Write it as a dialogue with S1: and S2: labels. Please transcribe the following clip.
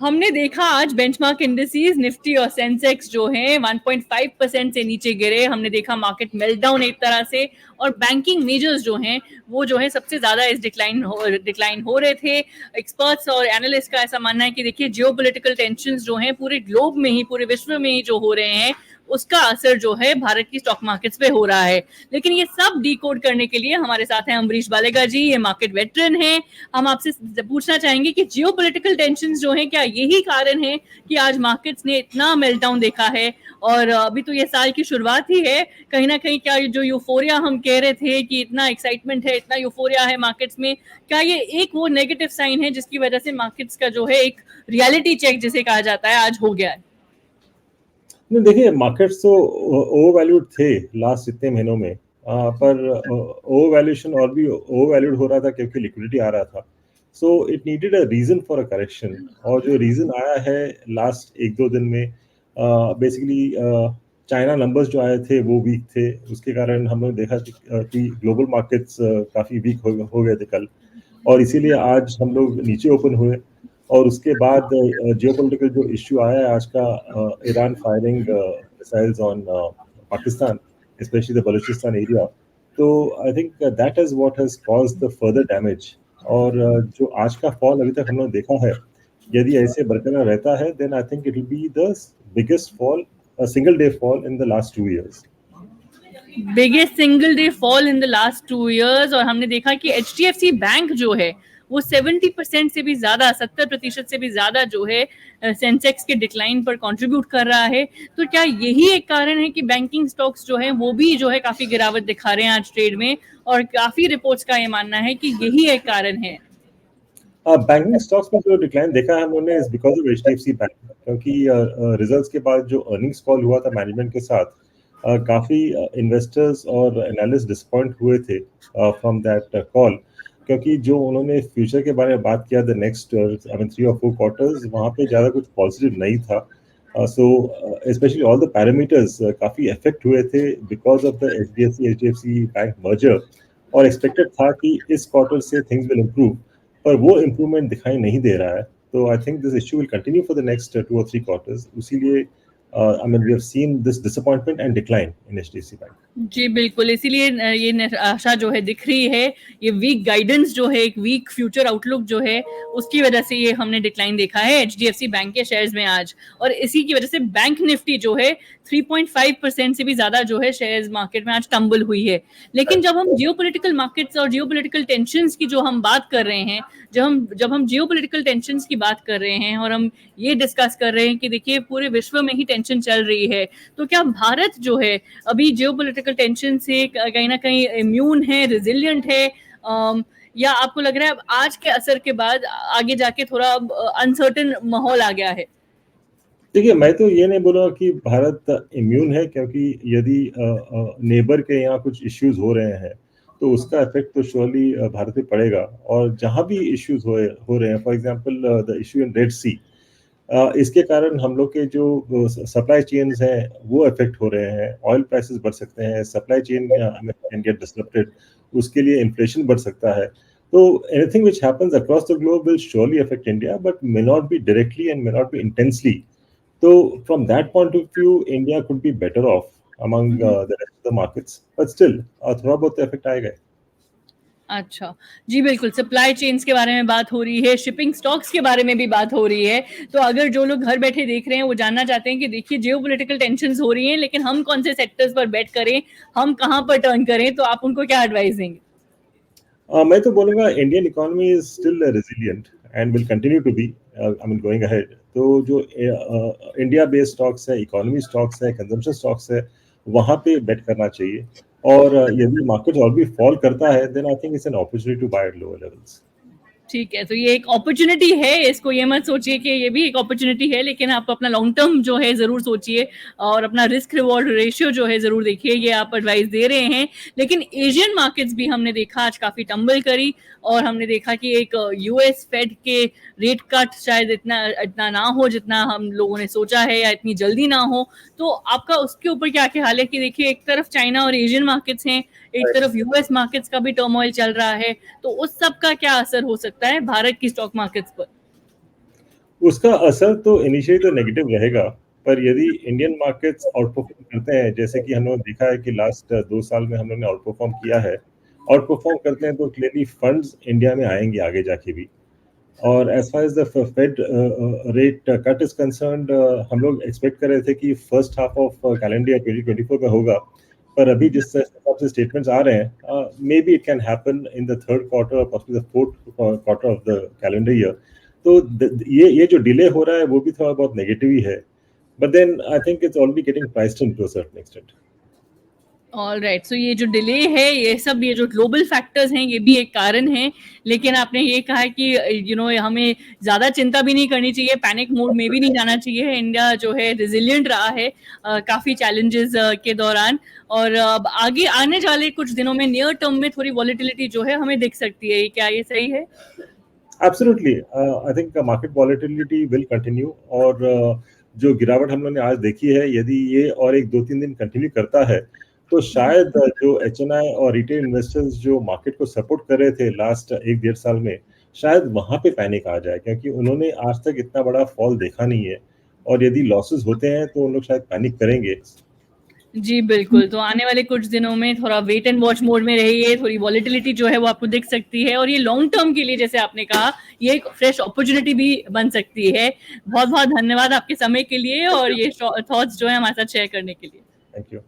S1: हमने देखा आज बेंचमार्क इंडिसेस निफ्टी और सेंसेक्स जो हैं 1.5% से नीचे गिरे। हमने देखा मार्केट मेल्टडाउन एक तरह से, और बैंकिंग मेजर्स जो हैं वो जो है सबसे ज्यादा इस डिक्लाइन हो रहे थे। एक्सपर्ट्स और एनालिस्ट का ऐसा मानना है कि देखिए जियोपॉलिटिकल टेंशंस जो हैं पूरे ग्लोब में ही, पूरे विश्व में ही जो हो रहे हैं, उसका असर जो है भारत की स्टॉक मार्केट्स पे हो रहा है। लेकिन ये सब डिकोड करने के लिए हमारे साथ हैं अम्बरीश बालेगा जी, ये मार्केट वेटरन हैं। हम आपसे पूछना चाहेंगे कि जियोपॉलिटिकल टेंशंस जो हैं, क्या यही कारण है कि आज मार्केट्स ने इतना मेल्टडाउन देखा है? और अभी तो ये साल की शुरुआत ही है, कहीं ना कहीं क्या जो यूफोरिया हम कह रहे थे कि इतना एक्साइटमेंट है, इतना यूफोरिया है मार्केट्स में, क्या ये एक वो नेगेटिव साइन है जिसकी वजह से मार्केट्स का जो है एक रियलिटी चेक जिसे कहा जाता है आज हो गया है?
S2: नहीं, देखिए मार्केट्स तो ओवर वैल्यूड थे लास्ट इतने महीनों में। पर ओवर वैल्यूएशन और भी ओवर वैल्यूड हो रहा था क्योंकि लिक्विडिटी आ रहा था। So it needed a reason for a correction, और जो रीजन आया है लास्ट एक दो दिन में, बेसिकली चाइना नंबर्स जो आए थे वो वीक थे। उसके कारण हम लोग देखा कि ग्लोबल मार्केट्स काफ़ी वीक हो गए थे कल, और इसीलिए आज हम लोग नीचे ओपन हुए। और उसके बाद जियोपॉलिटिकल जो इश्यू आया है आज का, Iran firing missiles on Pakistan, specially the Balochistan area. तो I think that is what has caused the further damage. और जो आज का फॉल अभी तक हम लोग देखा है, यदि ऐसे बरकरार रहता है then I think it will be the biggest fall, single day fall in the last 2 years।
S1: Biggest single day fall in the last 2 years। और हमने देखा कि HDFC बैंक जो है वो 70% से भी ज्यादा, 70% से भी ज्यादा जो है सेंसेक्स के डिक्लाइन पर कंट्रीब्यूट कर रहा है। तो क्या यही एक कारण है कि बैंकिंग स्टॉक्स जो है वो भी जो है काफी गिरावट दिखा रहे हैं आज ट्रेड में, और काफी रिपोर्ट्स का ये मानना है कि यही एक कारण है?
S2: बैंकिंग स्टॉक्स में जो डिक्लाइन देखा है हम लोगों ने is because of HDFC bank, क्योंकि रिजल्ट्स के बाद जो अर्निंग्स कॉल हुआ था मैनेजमेंट के साथ, काफी इन्वेस्टर्स और एनालिस्ट डिसअपॉइंट हुए थे फ्रॉम दैट कॉल। क्योंकि जो उन्होंने फ्यूचर के बारे में बात किया the next I mean 3 or 4 quarters, वहाँ पे ज़्यादा कुछ पॉजिटिव नहीं था। So specially all the parameters काफ़ी अफेक्ट हुए थे because of the HDFC bank merger. और एक्सपेक्टेड था कि इस क्वार्टर से थिंग्स विल इम्प्रूव, पर वो इम्प्रूवमेंट दिखाई नहीं दे रहा है। तो I think this issue will continue for the next 2 or 3 quarters। इसीलिए I mean we have seen this disappointment and decline in HDFC bank.
S1: जी बिल्कुल, इसीलिए ये आशा जो है दिख रही है। ये वीक गाइडेंस जो है, एक वीक फ्यूचर आउटलुक जो है, उसकी वजह से ये हमने डिक्लाइन देखा है एचडीएफसी बैंक के शेयर्स में आज। और इसी की वजह से बैंक निफ्टी जो है 3.5% से भी ज्यादा जो है शेयर्स मार्केट में आज टंबल हुई है। लेकिन जब हम जियोपॉलिटिकल मार्केट्स और जियोपॉलिटिकल टेंशंस की जो हम बात कर रहे हैं, जब हम जियोपॉलिटिकल टेंशंस की बात कर रहे हैं और हम ये डिस्कस कर रहे हैं कि देखिए पूरे विश्व में ही टेंशन चल रही है, तो क्या भारत जो है अभी जियोपॉलिटिकल टेंशन से कहीं ना कहीं इम्यून है, रेजिलिएंट है? या आपको लग रहा है अब आज के असर के बाद आगे जाके थोड़ा अनसर्टेन माहौल आ गया है?
S2: देखिए, मैं तो ये नहीं बोलूँगा कि भारत इम्यून है, क्योंकि यदि नेबर के यहाँ कुछ इश्यूज हो रहे हैं तो उसका इफेक्ट तो श्योरली भारत पे पड़ेगा। और जहाँ भी इश्यूज हो रहे हैं, for example the issue in Red Sea, इसके कारण हम लोग के जो सप्लाई चेन्स हैं वो इफेक्ट हो रहे हैं। ऑयल प्राइसेस बढ़ सकते हैं, supply chain can get disrupted, उसके लिए इन्फ्लेशन बढ़ सकता है। तो anything which happens across the globe will surely affect India, but may not be directly and may not be intensely. So from that point of view, India could be better off among the rest of the markets, but still थोड़ा बहुत effect आएगा।
S1: अच्छा, जी बिल्कुल, supply chains के बारे में बात हो रही है, शिपिंग स्टॉक्स के बारे में भी बात हो रही है। तो अगर जो लोग घर बैठे देख रहे हैं वो जानना चाहते हैं कि देखिए जियोपॉलिटिकल टेंशंस हो रही हैं, लेकिन हम कौन से सेक्टर्स पर बेट करें, हम कहाँ पर टर्न करें, तो आप उनको क्या एडवाइस देंगे?
S2: मैं तो बोलूँगा Indian economy is still resilient and will continue to be, I mean going ahead. तो जो इंडिया बेस्ड स्टॉक्स है, इकोनॉमी स्टॉक्स है, कंजम्पशन स्टॉक्स है, वहाँ पे बेट करना चाहिए। और यदि मार्केट और भी फॉल करता है then I think it's an opportunity to buy at lower levels.
S1: ठीक है, तो ये एक अपॉर्चुनिटी है, इसको ये मत सोचिए कि ये भी एक अपॉर्चुनिटी है, लेकिन आप अपना लॉन्ग टर्म जो है ज़रूर सोचिए और अपना रिस्क रिवॉर्ड रेशियो जो है ज़रूर देखिए। ये आप एडवाइस दे रहे हैं। लेकिन एशियन मार्केट्स भी हमने देखा आज काफ़ी टंबल करी, और हमने देखा कि एक यूएस फेड के रेट कट शायद इतना इतना ना हो जितना हम लोगों ने सोचा है, या इतनी जल्दी ना हो। तो आपका उसके ऊपर क्या ख्याल है कि देखिए एक तरफ चाइना और एशियन मार्केट्स हैं, एक तरफ यूएस मार्केट्स का भी टर्मोइल चल रहा है, तो उस सब का क्या असर हो सकता है भारत की स्टॉक मार्केट्स पर?
S2: उसका असर तो इनिशियली तो नेगेटिव रहेगा, पर यदि इंडियन मार्केट्स आउट परफॉर्म करते हैं, जैसे कि हम लोगों ने देखा है कि लास्ट 2 साल में हम लोगों ने आउट परफॉर्म किया है, आउट परफॉर्म करते हैं तो क्लियरली फंड्स इंडिया में आएँगे आगे जाके भी। और as far as the Fed rate cut is concerned, हम लोग एक्सपेक्ट कर रहे थे कि first half of calendar year 2024 में होगा, पर अभी जिस हिसाब से स्टेटमेंट्स आ रहे हैं, maybe it can happen in the third quarter और possibly the fourth quarter of the calendar year. तो ये जो डिले हो रहा है वो भी थोड़ा बहुत नेगेटिव ही है, but then I think it's already getting priced in to a certain extent.
S1: Alright, so ये जो डिले है, ये सब ये जो ग्लोबल फैक्टर्स हैं, ये भी एक कारण है। लेकिन आपने ये कहा कि हमें ज़्यादा चिंता भी नहीं करनी चाहिए, पैनिक मोड में भी नहीं जाना चाहिए। इंडिया जो है रिजिलिएंट रहा है काफ़ी चैलेंजेस के दौरान, और अब आगे आने वाले कुछ दिनों में नियर टर्म में थोड़ी वॉलेटिलिटी जो है हमें दिख सकती है। क्या ये सही है?
S2: Absolutely, I think market volatility will continue, और जो गिरावट हम लोगों ने आज देखी है, यदि ये और एक 2-3 दिन कंटिन्यू करता है, तो शायद जो एचएनआई और रिटेल इन्वेस्टर्स जो मार्केट को सपोर्ट कर रहे थे लास्ट 1 डेढ़ साल में, शायद वहाँ पे पैनिक आ जाए, क्योंकि उन्होंने आज तक इतना बड़ा फॉल देखा नहीं है, और यदि लॉसेस होते हैं तो उन लोग शायद पैनिक करेंगे।
S1: जी, बिल्कुल। तो आने वाले कुछ दिनों में थोड़ा वेट एंड वॉच मोड में रहिए, थोड़ी वॉलेटिलिटी जो है वो आपको दिख सकती है, और ये लॉन्ग टर्म के लिए जैसे आपने कहा, ये एक फ्रेश अपॉर्च्युनिटी भी बन सकती है। बहुत-बहुत धन्यवाद आपके समय के लिए और ये थॉट्स जो है हमारे साथ शेयर करने के लिए।
S2: Thank you.